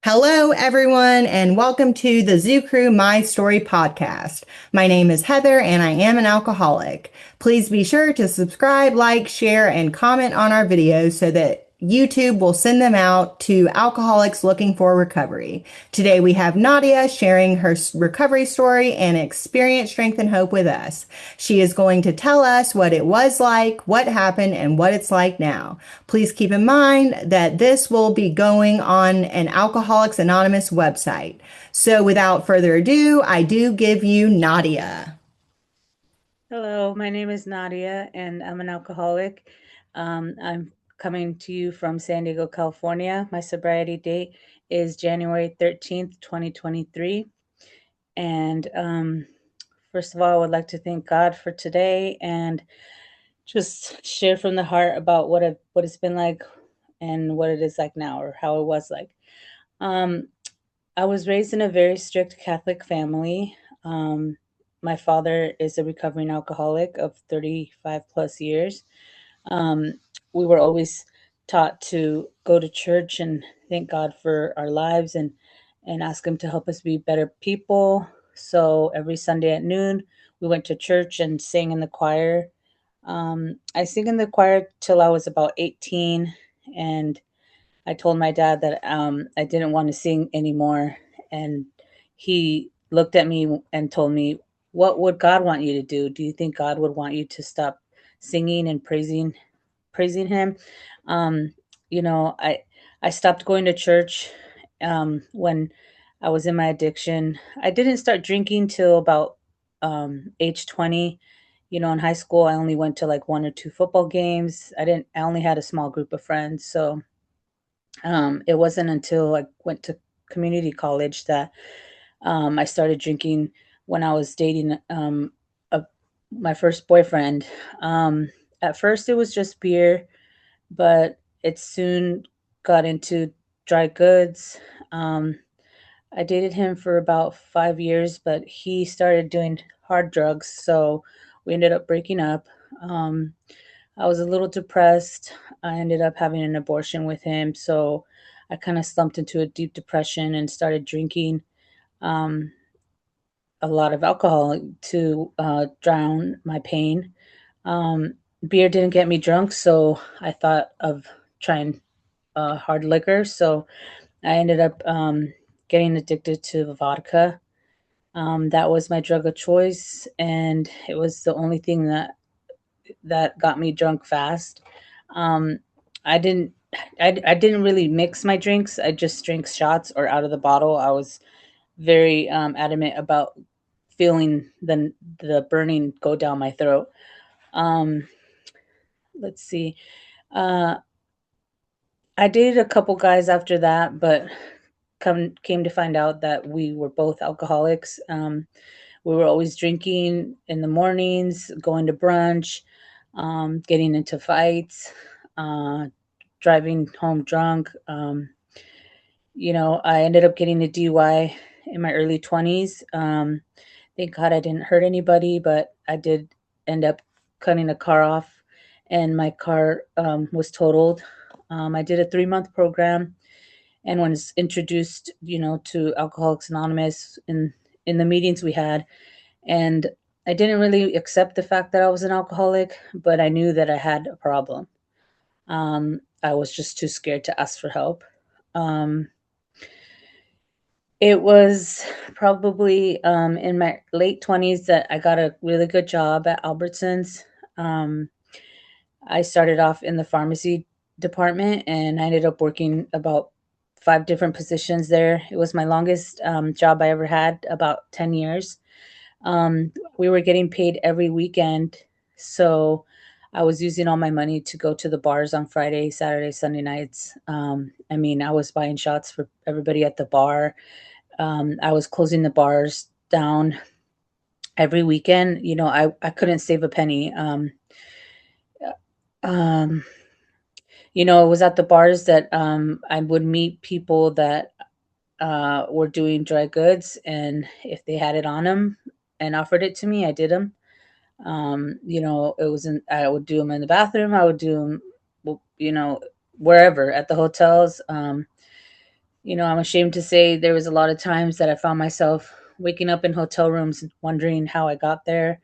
Hello, everyone, and welcome to the Zoo Crew My Story podcast. My name is Heather, and I am an alcoholic. Please be sure to subscribe, like, share, and comment on our videos so that YouTube will send them out to alcoholics looking for recovery. Today, we have Nadia sharing her recovery story and experience, strength, and hope with us. She is going to tell us what it was like, what happened, and what it's like now. Please keep in mind that this will be going on an Alcoholics Anonymous website. So without further ado, I do give you Nadia. Hello, my name is Nadia, and I'm an alcoholic. I'm coming to you from San Diego, California. My sobriety date is January 13th, 2023. And first of all, I would like to thank God for today and just share from the heart about what it's been like and what it is like now, or how it was like. Um, I was raised in a very strict Catholic family. Um, my father is a recovering alcoholic of 35 plus years. Um, we were always taught to go to church and thank God for our lives and ask Him to help us be better people. So every Sunday at noon, we went to church and sang in the choir. I sang in the choir till I was about 18, and I told my dad that I didn't want to sing anymore, and he looked at me and told me, "What would God want you to do? Do you think God would want you to stop singing and praising Him?" Um, you know, I stopped going to church when I was in my addiction. I didn't start drinking till about age 20. In high school, I only went to like one or two football games. I only had a small group of friends, so it wasn't until I went to community college that I started drinking when I was dating a, my first boyfriend. At first, it was just beer, but it soon got into dry goods. Um, I dated him for about 5 years, but he started doing hard drugs, so we ended up breaking up. Um, I was a little depressed. I ended up having an abortion with him, so I kind of slumped into a deep depression and started drinking um, a lot of alcohol to drown my pain. Um, Beer didn't get me drunk, so I thought of trying hard liquor. So I ended up getting addicted to vodka. That was my drug of choice, and it was the only thing that got me drunk fast. Um, I didn't I didn't really mix my drinks. I just drank shots or out of the bottle. I was very adamant about feeling the burning go down my throat. Um, let's see. Uh, I dated a couple guys after that, but came to find out that we were both alcoholics. We were always drinking in the mornings, going to brunch, getting into fights, uh, driving home drunk. I ended up getting a DUI in my early 20s. Thank God I didn't hurt anybody, but I did end up cutting a car off, and my car was totaled. I did a 3-month program and was introduced, to Alcoholics Anonymous in the meetings we had. And I didn't really accept the fact that I was an alcoholic, but I knew that I had a problem. I was just too scared to ask for help. Um, it was probably in my late 20s that I got a really good job at Albertsons. Um, I started off in the pharmacy department, and I ended up working about 5 different positions there. It was my longest job I ever had, about 10 years. We were getting paid every weekend, so I was using all my money to go to the bars on Friday, Saturday, Sunday nights. I was buying shots for everybody at the bar. I was closing the bars down every weekend. I couldn't save a penny. Um, it was at the bars that I would meet people that were doing dry goods, and if they had it on them and offered it to me, I did them. It wasn't. I would do them in the bathroom. I would do them, wherever at the hotels. I'm ashamed to say there was a lot of times that I found myself waking up in hotel rooms wondering how I got there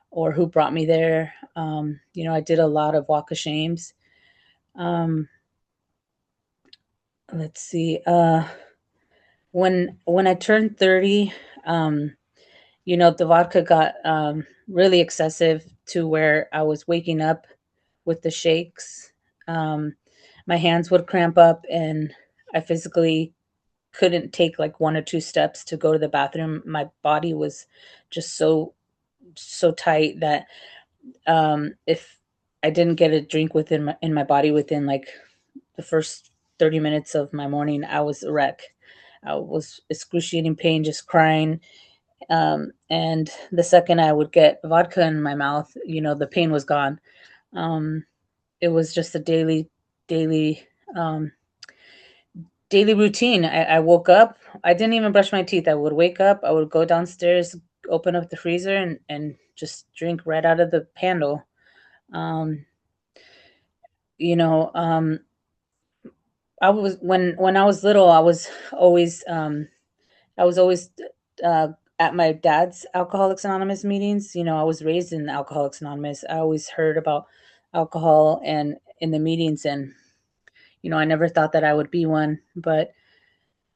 or who brought me there. I did a lot of walk of shames. Um, let's see. When I turned 30, the vodka got really excessive to where I was waking up with the shakes. Um, my hands would cramp up, and I physically couldn't take like one or two steps to go to the bathroom. My body was just so tight that if I didn't get a drink within my body within like the first 30 minutes of my morning, I was a wreck. I was excruciating pain, just crying. And the second I would get vodka in my mouth, the pain was gone. Um, it was just a daily, um, daily routine. I woke up. I didn't even brush my teeth. I would wake up. I would go downstairs, open up the freezer, and just drink right out of the handle. Um, you know, um, I was when I was little, I was always uh, at my dad's Alcoholics Anonymous meetings. I was raised in Alcoholics Anonymous. I always heard about alcohol and in the meetings, and I never thought that I would be one. But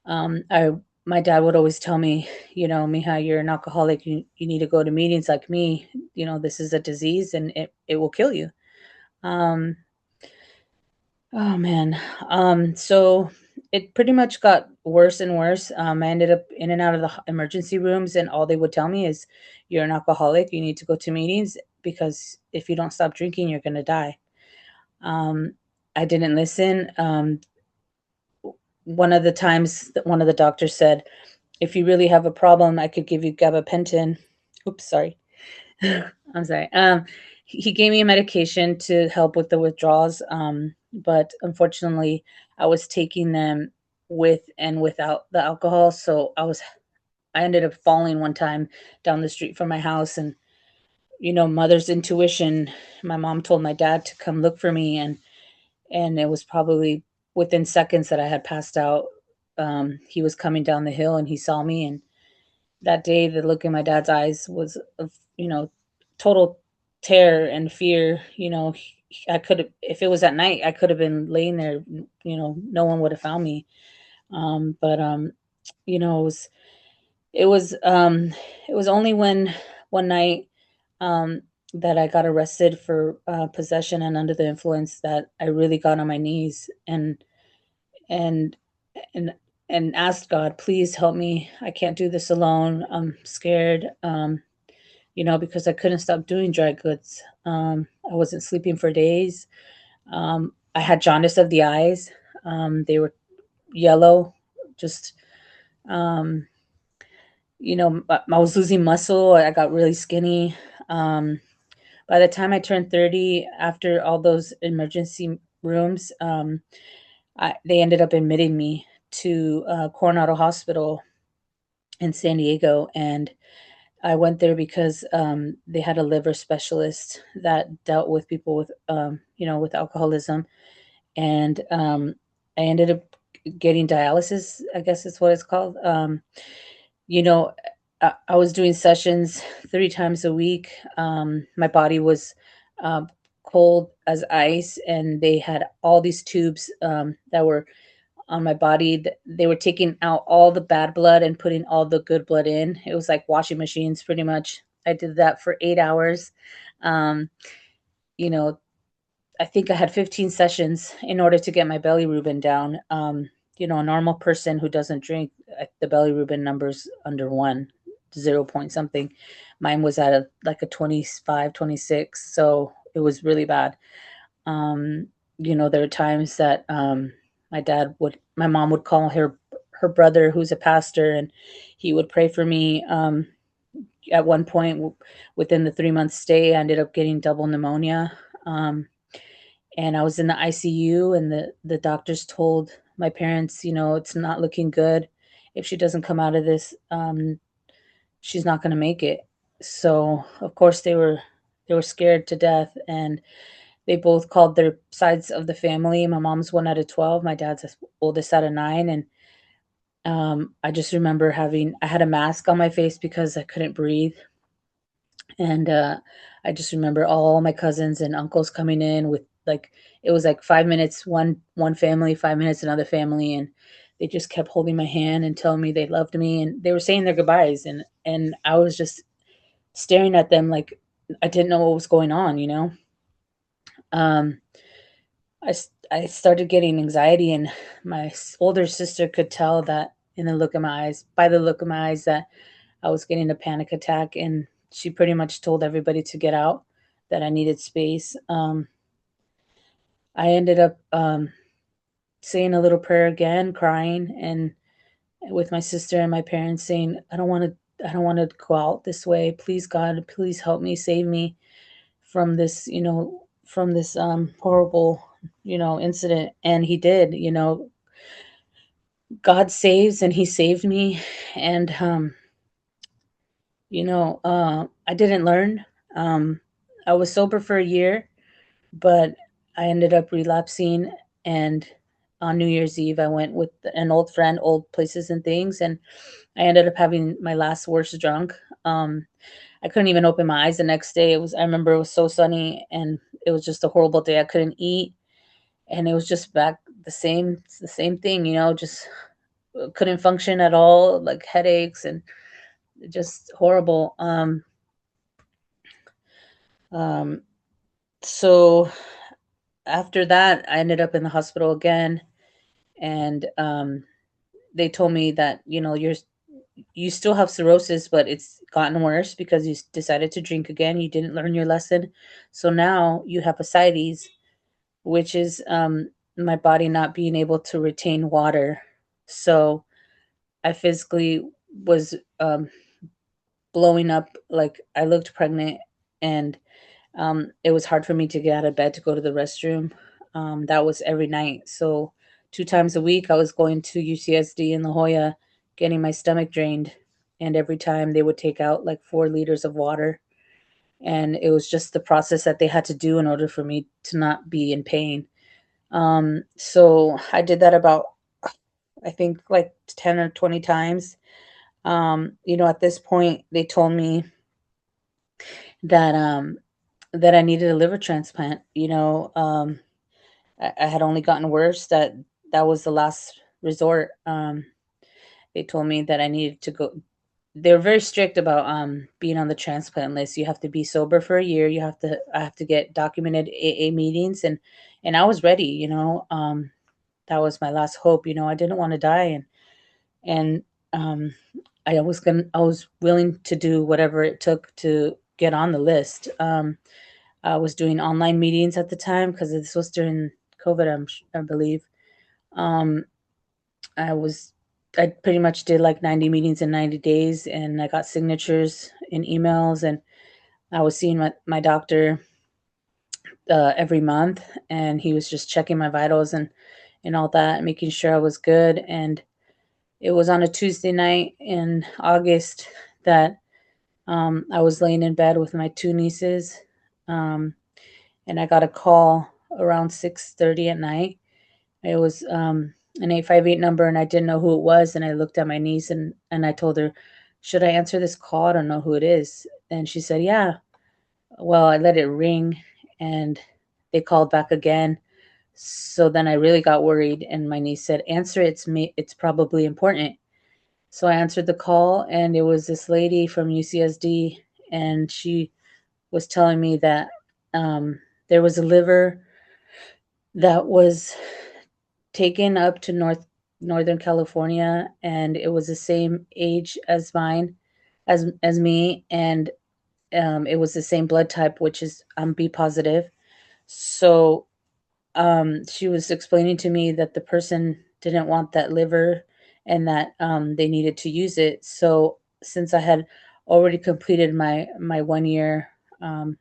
I my dad would always tell me, Mija, you're an alcoholic. You need to go to meetings like me. This is a disease, and it will kill you. Um, Oh man. So it pretty much got worse and worse. I ended up in and out of the emergency rooms, and all they would tell me is, "You're an alcoholic. You need to go to meetings because if you don't stop drinking, you're gonna die." Um, I didn't listen. One of the times that one of the doctors said, "If you really have a problem, I could give you gabapentin." Oops, sorry. I'm sorry. He gave me a medication to help with the withdrawals, but unfortunately, I was taking them with and without the alcohol. So I ended up falling one time down the street from my house, and mother's intuition. My mom told my dad to come look for me, and it was probably within seconds that I had passed out. He was coming down the hill, and he saw me, and that day, the look in my dad's eyes was of, total terror and fear. I could have, if it was at night, I could have been laying there, no one would have found me. But you know, it was, it was, um, it was only when one night, um, that I got arrested for possession and under the influence that I really got on my knees and and and asked God, please help me. I can't do this alone. I'm scared. Because I couldn't stop doing dry goods. I wasn't sleeping for days. I had jaundice of the eyes. They were yellow. Just, um, I was losing muscle. I got really skinny. Um, by the time I turned 30, after all those emergency rooms, they ended up admitting me to Coronado Hospital in San Diego. And I went there because they had a liver specialist that dealt with people with, with alcoholism, and I ended up getting dialysis. I guess is what it's called. You know, I was doing sessions 3 times a week. My body was um, cold as ice, and they had all these tubes that were on my body. They were taking out all the bad blood and putting all the good blood in. It was like washing machines, pretty much. I did that for 8 hours. Um, you know, I think I had 15 sessions in order to get my belly Reuben down. A normal person who doesn't drink, the belly Reuben number's under one, 0 point something. Mine was at like a 25, 26. So it was really bad. Um, there are times that my mom would call her brother, who's a pastor, and he would pray for me. At one point, within the 3 month stay, I ended up getting double pneumonia, and I was in the ICU, and the doctors told my parents, it's not looking good. If she doesn't come out of this, she's not going to make it. So of course they were scared to death, and they both called their sides of the family. My mom's one out of 12. My dad's the oldest out of nine. And I just remember I had a mask on my face because I couldn't breathe. And I just remember all my cousins and uncles coming in with like, it was like 5 minutes, one family, 5 minutes, another family. And they just kept holding my hand and telling me they loved me, and they were saying their goodbyes. And I was just staring at them like I didn't know what was going on, you know? Um, I started getting anxiety, and my older sister could tell that in the look of my eyes, by the look of my eyes, that I was getting a panic attack. And she pretty much told everybody to get out, that I needed space. I ended up saying a little prayer again, crying, and with my sister and my parents saying, I don't want to go out this way. Please, God, please help me, save me from this, from this horrible, incident. And he did, God saves, and he saved me. And I didn't learn. Um I was sober for a year, but I ended up relapsing. And on New Year's Eve, I went with an old friend, old places and things, and I ended up having my last worst drunk. Um, I couldn't even open my eyes the next day. I remember it was so sunny, and it was just a horrible day. I couldn't eat, and it was just back the same thing, just couldn't function at all, like headaches and just horrible. Um, so after that, I ended up in the hospital again, and they told me that you still have cirrhosis, but it's gotten worse because you decided to drink again. You didn't learn your lesson, so now you have ascites, which is my body not being able to retain water. So I physically was blowing up, like I looked pregnant, and it was hard for me to get out of bed to go to the restroom. That was every night. So 2 times a week, I was going to UCSD in La Jolla, getting my stomach drained. And every time they would take out like 4 liters of water. And it was just the process that they had to do in order for me to not be in pain. So I did that about, I think, like 10 or 20 times. At this point, they told me that that I needed a liver transplant. I had only gotten worse, that was the last resort. They told me that I needed to go. They were very strict about being on the transplant list. You have to be sober for a year. I have to get documented AA meetings, and I was ready. That was my last hope. I didn't want to die, and um, I was willing to do whatever it took to get on the list. I was doing online meetings at the time because this was during COVID, I believe. Um, I was I pretty much did like 90 meetings in 90 days, and I got signatures in emails, and I was seeing my doctor every month, and he was just checking my vitals and all that, making sure I was good. And it was on a Tuesday night in August that I was laying in bed with my two nieces, um, and I got a call around 6:30 at night. It was an 858 number, and I didn't know who it was. And I looked at my niece, and I told her, "Should I answer this call? I don't know who it is." And she said, "Yeah." Well, I let it ring, and they called back again. So then I really got worried, and my niece said, "Answer, it's me. It's probably important." So I answered the call, and it was this lady from UCSD, and she was telling me that there was a liver that was taken up to Northern California, and it was the same age as mine, as me, and it was the same blood type, which is B positive. So she was explaining to me that the person didn't want that liver, and that they needed to use it. So since I had already completed my 1 year, um,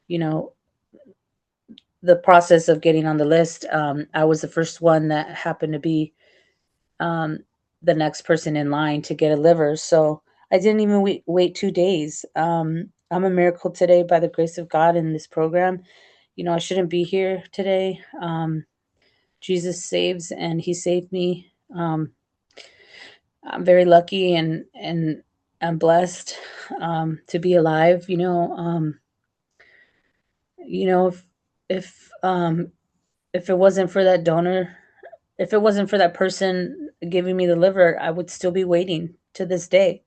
you know, the process of getting on the list, I was the first one that happened to be um, the next person in line to get a liver. So I didn't even wait 2 days. I'm a miracle today by the grace of God in this program. I shouldn't be here today. Jesus saves, and he saved me. I'm very lucky and I'm blessed to be alive. You know, if um, if it wasn't for that donor, if it wasn't for that person giving me the liver, I would still be waiting to this day.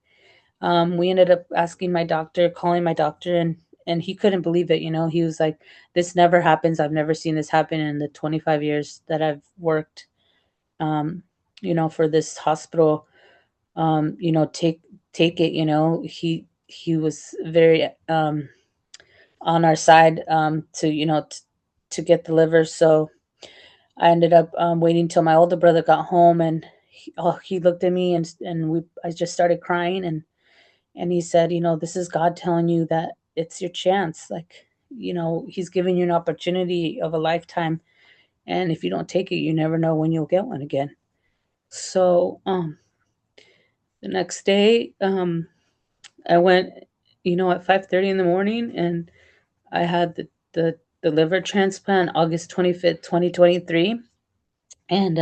We ended up asking my doctor, calling my doctor, and he couldn't believe it. He was like, "This never happens. I've never seen this happen in the 25 years that I've worked, um, for this hospital. Take it." He was very on our side to get the liver. So I ended up waiting till my older brother got home, and he looked at me and I just started crying, and he said, "This is God telling you that it's your chance. Like, He's giving you an opportunity of a lifetime, and if you don't take it, you never know when you'll get one again." So the next day, I went, at 5:30 in the morning, and I had the liver transplant August 25th, 2023, and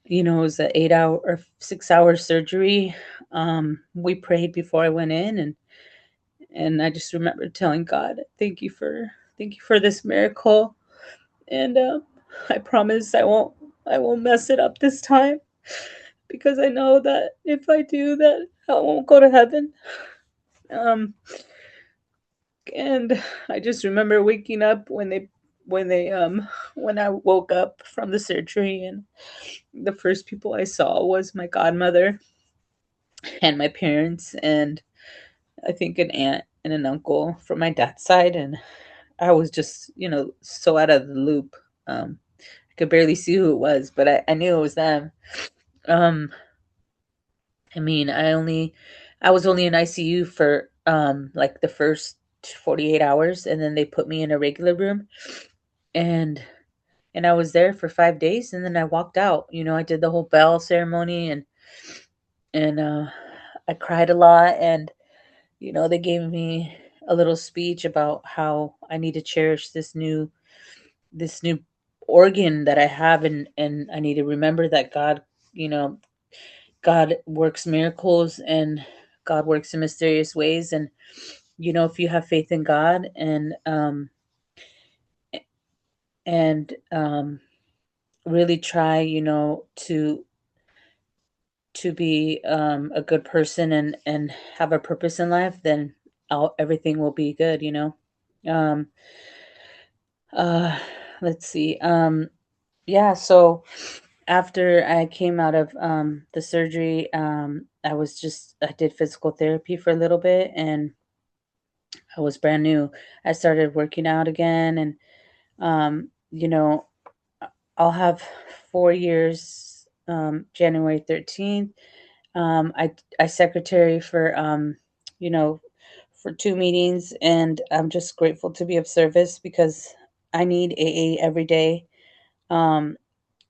it was an 8 hour or 6 hour surgery. We prayed before I went in, and I just remember telling God, thank you for this miracle, and I promise I won't mess it up this time, because I know that if I do that, I won't go to heaven. Um, and I just remember waking up when I woke up from the surgery, and the first people I saw was my godmother and my parents, and I think an aunt and an uncle from my dad's side, and I was just, so out of the loop. I could barely see who it was, but I knew it was them. Um, I mean, I was only in ICU for like the first 48 hours, and then they put me in a regular room, and I was there for 5 days, and then I walked out. I did the whole bell ceremony, and I cried a lot, and they gave me a little speech about how I need to cherish this new organ that I have, and I need to remember that you know, God works miracles, and God works in mysterious ways, and if you have faith in God, and really try, to be a good person, and have a purpose in life, then everything will be good. Um, uh, let's see. Yeah, so after I came out of the surgery, I did physical therapy for a little bit, and I was brand new. I started working out again, and um, you know, I'll have 4 years, January 13th. I secretary you know, for 2 meetings, and I'm just grateful to be of service because I need AA every day. Um,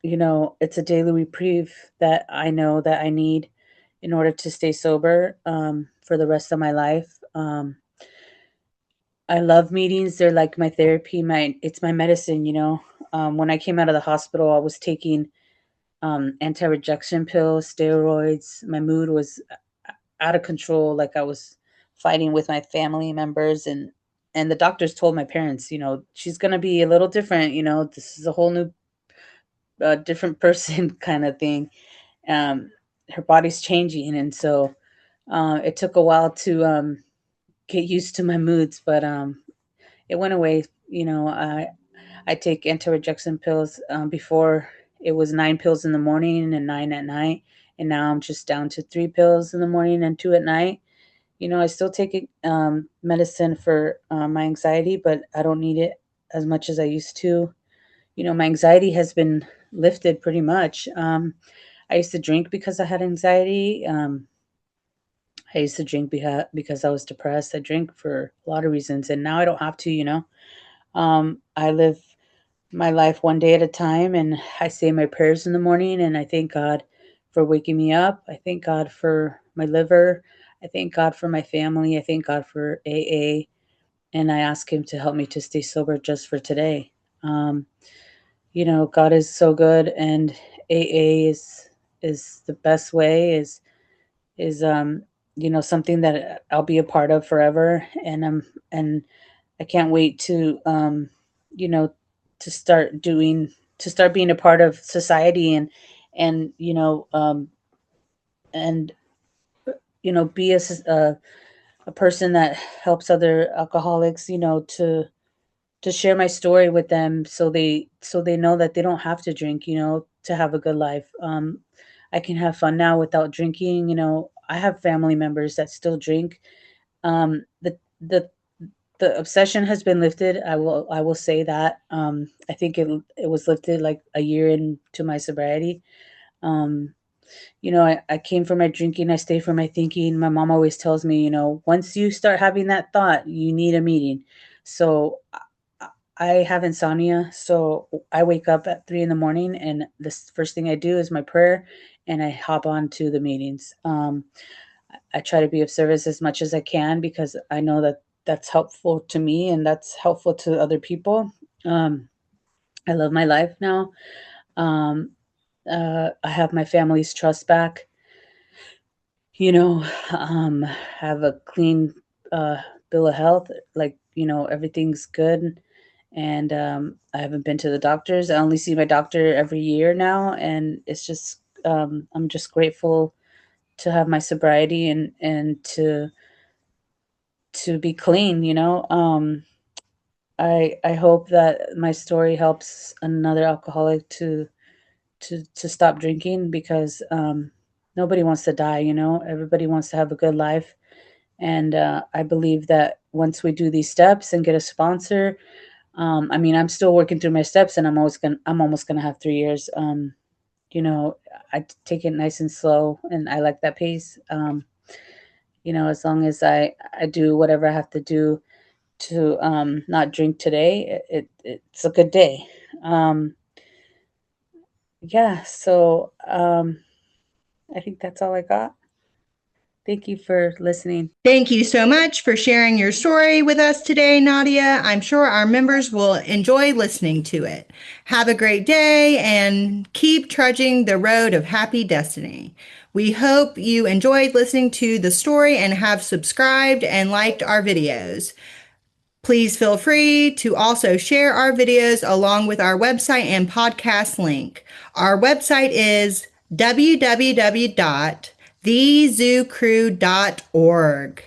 it's a daily reprieve that I know that I need in order to stay sober for the rest of my life. I love meetings. They're like my therapy. It's my medicine. When I came out of the hospital, I was taking anti-rejection pills, steroids. My mood was out of control. Like I was fighting with my family members, and the doctors told my parents, she's gonna be a little different. This is a whole new, different person kind of thing. um, Her body's changing, and so it took a while to get used to my moods, but it went away. I take anti-rejection pills. Before, it was 9 pills in the morning and 9 at night, and now I'm just down to 3 pills in the morning and 2 at night. I still take medicine for my anxiety, but I don't need it as much as I used to. My anxiety has been lifted pretty much. I used to drink because I had anxiety. I used to drink because I was depressed. I drink for a lot of reasons, and now I don't have to. I live my life one day at a time, and I say my prayers in the morning, and I thank God for waking me up. I thank God for my liver. I thank God for my family. I thank God for AA, and I ask Him to help me to stay sober just for today. Um, God is so good, and AA is the best way. Is is something that I'll be a part of forever, and I can't wait you know to start being a part of society, and and be a person that helps other alcoholics, to share my story with them, so they know that they don't have to drink, to have a good life. I can have fun now without drinking. I have family members that still drink. The obsession has been lifted. I will say that. I think it was lifted like a year into my sobriety. Um, I came from my drinking, I stayed from my thinking. My mom always tells me, once you start having that thought, you need a meeting. So I have insomnia. So I wake up at 3 in the morning, and the first thing I do is my prayer, and I hop on to the meetings. I try to be of service as much as I can, because I know that that's helpful to me and that's helpful to other people. Um, I love my life now. Um, I have my family's trust back. you know, have a clean uh, bill of health. Like, everything's good. And I haven't been to the doctors. I only see my doctor every year now. And I'm just grateful to have my sobriety, and to be clean. I hope that my story helps another alcoholic to stop drinking, because nobody wants to die. Everybody wants to have a good life. And I believe that once we do these steps and get a sponsor, I mean, I'm still working through my steps, and I'm almost gonna have 3 years. You know, I take it nice and slow, and I like that pace. As long as I do whatever I have to do to not drink today, it's a good day. Um, yeah, so I think that's all I got. Thank you for listening. Thank you so much for sharing your story with us today, Nadia. I'm sure our members will enjoy listening to it. Have a great day and keep trudging the road of happy destiny. We hope you enjoyed listening to the story and have subscribed and liked our videos. Please feel free to also share our videos along with our website and podcast link. Our website is www.thezoocrew.org.